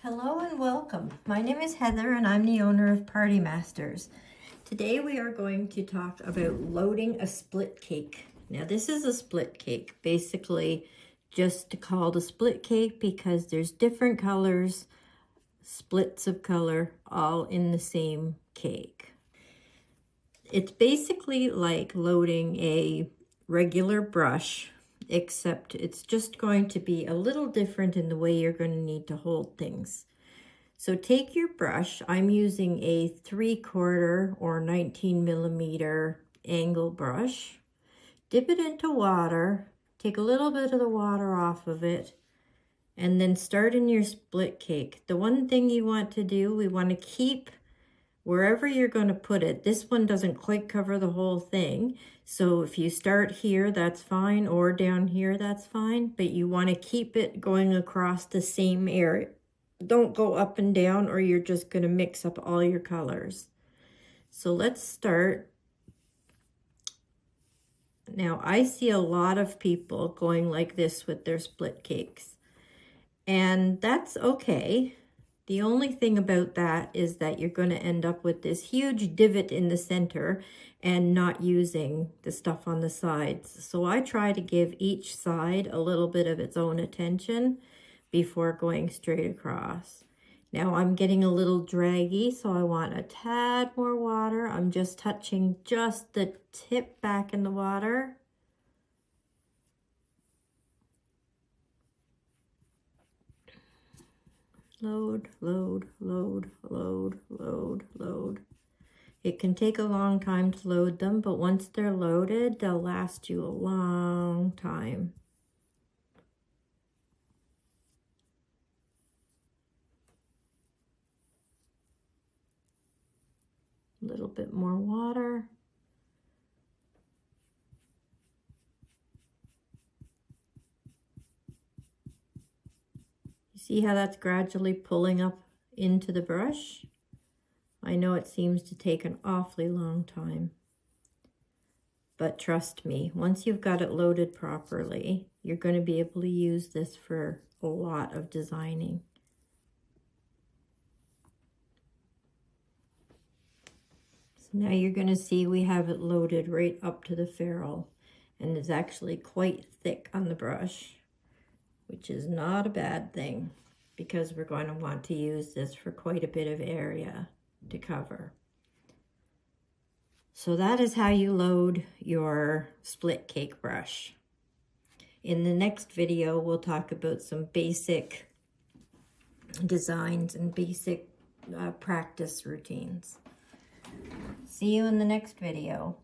Hello and welcome. My name is Heather and I'm the owner of Party Masters. Today we are going to talk about loading a split cake. Now this is a split cake, basically just called a split cake because there's different colors, splits of color, all in the same cake. It's basically like loading a regular brush, except it's just going to be a little different in the way you're going to need to hold things. So take your brush. I'm using a 3/4 or 19 millimeter angle brush. Dip it into water, take a little bit of the water off of it, and then start in your split cake. The one thing you want to do, we want to keep wherever you're going to put it. This one doesn't quite cover the whole thing. So if you start here, that's fine, or down here, that's fine. But you want to keep it going across the same area. Don't go up and down or you're just going to mix up all your colors. So let's start. Now I see a lot of people going like this with their split cakes. And that's okay. The only thing about that is that you're going to end up with this huge divot in the center and not using the stuff on the sides. So I try to give each side a little bit of its own attention before going straight across. Now I'm getting a little draggy, so I want a tad more water. I'm just touching just the tip back in the water. Load, load, load, load, load, load. It can take a long time to load them, but once they're loaded, they'll last you a long time. A little bit more water. See how that's gradually pulling up into the brush? I know it seems to take an awfully long time. But trust me, once you've got it loaded properly, you're going to be able to use this for a lot of designing. So now you're going to see we have it loaded right up to the ferrule, and it's actually quite thick on the brush, which is not a bad thing because we're going to want to use this for quite a bit of area to cover. So that is how you load your split cake brush. In the next video, we'll talk about some basic designs and basic practice routines. See you in the next video.